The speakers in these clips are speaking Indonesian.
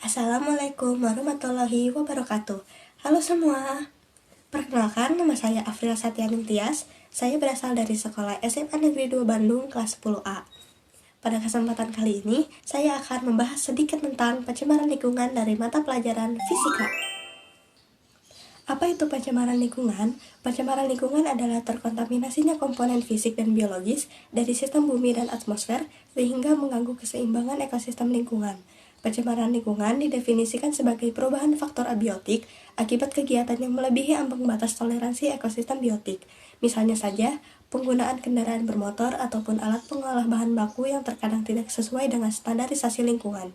Assalamualaikum warahmatullahi wabarakatuh. Halo semua. Perkenalkan, nama saya Afril Satyaning Tias. Saya berasal dari sekolah SMA Negeri 2 Bandung kelas 10A. Pada kesempatan kali ini, saya akan membahas sedikit tentang pencemaran lingkungan dari mata pelajaran fisika. Apa itu pencemaran lingkungan? Pencemaran lingkungan adalah terkontaminasinya komponen fisik dan biologis dari sistem bumi dan atmosfer sehingga mengganggu keseimbangan ekosistem lingkungan. Pencemaran lingkungan didefinisikan sebagai perubahan faktor abiotik akibat kegiatan yang melebihi ambang batas toleransi ekosistem biotik. Misalnya saja, penggunaan kendaraan bermotor ataupun alat pengolah bahan baku yang terkadang tidak sesuai dengan standarisasi lingkungan.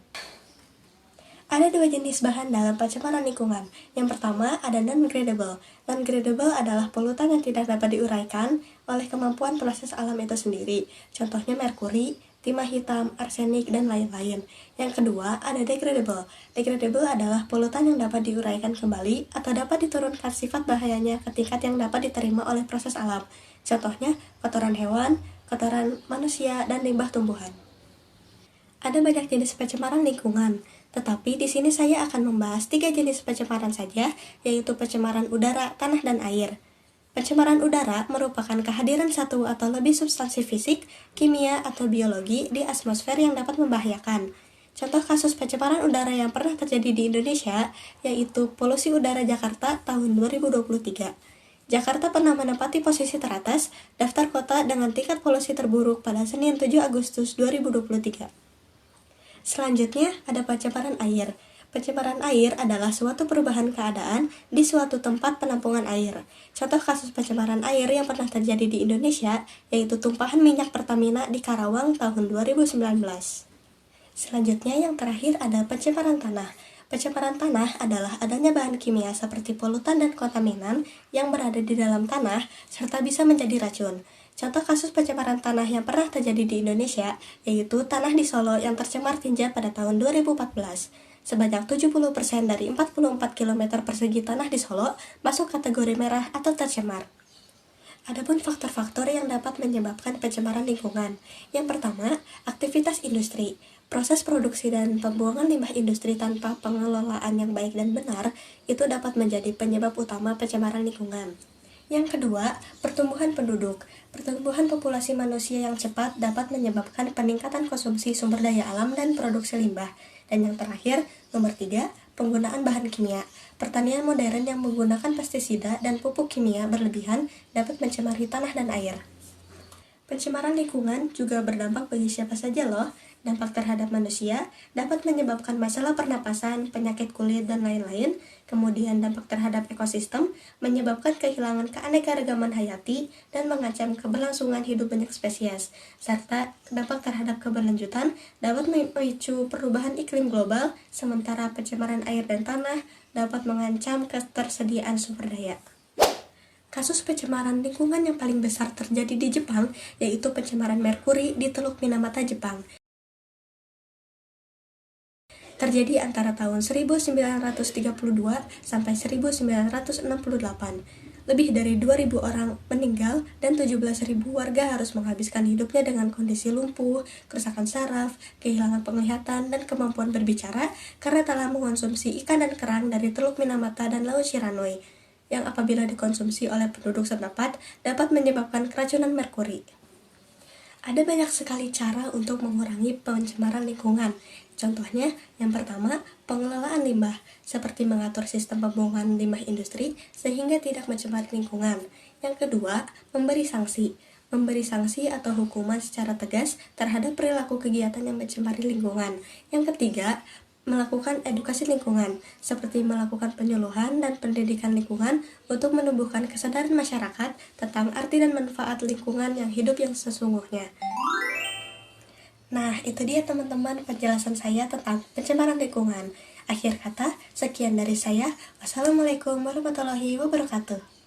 Ada dua jenis bahan dalam pencemaran lingkungan. Yang pertama ada non-gradable. Non-gradable adalah polutan yang tidak dapat diuraikan oleh kemampuan proses alam itu sendiri. Contohnya merkuri, timah hitam, arsenik, dan lain-lain. Yang kedua ada degradable. Degradable adalah polutan yang dapat diuraikan kembali atau dapat diturunkan sifat bahayanya ke tingkat yang dapat diterima oleh proses alam. Contohnya kotoran hewan, kotoran manusia, dan limbah tumbuhan. Ada banyak jenis pencemaran lingkungan, tetapi di sini saya akan membahas 3 jenis pencemaran saja, yaitu pencemaran udara, tanah, dan air. Pencemaran udara merupakan kehadiran satu atau lebih substansi fisik, kimia, atau biologi di atmosfer yang dapat membahayakan. Contoh kasus pencemaran udara yang pernah terjadi di Indonesia, yaitu polusi udara Jakarta tahun 2023. Jakarta pernah menempati posisi teratas daftar kota dengan tingkat polusi terburuk pada Senin 7 Agustus 2023. Selanjutnya ada pencemaran air. Pencemaran air adalah suatu perubahan keadaan di suatu tempat penampungan air. Contoh kasus pencemaran air yang pernah terjadi di Indonesia yaitu tumpahan minyak Pertamina di Karawang tahun 2019. Selanjutnya yang terakhir ada pencemaran tanah. Pencemaran tanah adalah adanya bahan kimia seperti polutan dan kontaminan yang berada di dalam tanah serta bisa menjadi racun. Contoh kasus pencemaran tanah yang pernah terjadi di Indonesia yaitu tanah di Solo yang tercemar tinja pada tahun 2014. Sebanyak 70% dari 44 km persegi tanah di Solo masuk kategori merah atau tercemar. Adapun faktor-faktor yang dapat menyebabkan pencemaran lingkungan. Yang pertama, aktivitas industri. Proses produksi dan pembuangan limbah industri tanpa pengelolaan yang baik dan benar itu dapat menjadi penyebab utama pencemaran lingkungan. Yang kedua, pertumbuhan penduduk. Pertumbuhan populasi manusia yang cepat dapat menyebabkan peningkatan konsumsi sumber daya alam dan produksi limbah. Dan yang terakhir, nomor 3, penggunaan bahan kimia. Pertanian modern yang menggunakan pestisida dan pupuk kimia berlebihan dapat mencemari tanah dan air. Pencemaran lingkungan juga berdampak bagi siapa saja loh. Dampak terhadap manusia dapat menyebabkan masalah pernapasan, penyakit kulit, dan lain-lain. Kemudian dampak terhadap ekosistem menyebabkan kehilangan keanekaragaman hayati dan mengancam keberlangsungan hidup banyak spesies. Serta dampak terhadap keberlanjutan dapat memicu perubahan iklim global, sementara pencemaran air dan tanah dapat mengancam ketersediaan sumber daya. Kasus pencemaran lingkungan yang paling besar terjadi di Jepang, yaitu pencemaran merkuri di Teluk Minamata, Jepang. Terjadi antara tahun 1932 sampai 1968. Lebih dari 2.000 orang meninggal dan 17.000 warga harus menghabiskan hidupnya dengan kondisi lumpuh, kerusakan saraf, kehilangan penglihatan, dan kemampuan berbicara karena telah mengonsumsi ikan dan kerang dari Teluk Minamata dan Laut Shiranui, yang apabila dikonsumsi oleh penduduk setempat dapat menyebabkan keracunan merkuri. Ada banyak sekali cara untuk mengurangi pencemaran lingkungan. Contohnya, yang pertama, pengelolaan limbah, seperti mengatur sistem pembuangan limbah industri sehingga tidak mencemari lingkungan. Yang kedua, memberi sanksi. Memberi sanksi atau hukuman secara tegas terhadap perilaku kegiatan yang mencemari lingkungan. Yang ketiga, melakukan edukasi lingkungan, seperti melakukan penyuluhan dan pendidikan lingkungan untuk menumbuhkan kesadaran masyarakat tentang arti dan manfaat lingkungan yang hidup yang sesungguhnya. Nah, itu dia teman-teman penjelasan saya tentang pencemaran lingkungan. Akhir kata, sekian dari saya. Wassalamualaikum warahmatullahi wabarakatuh.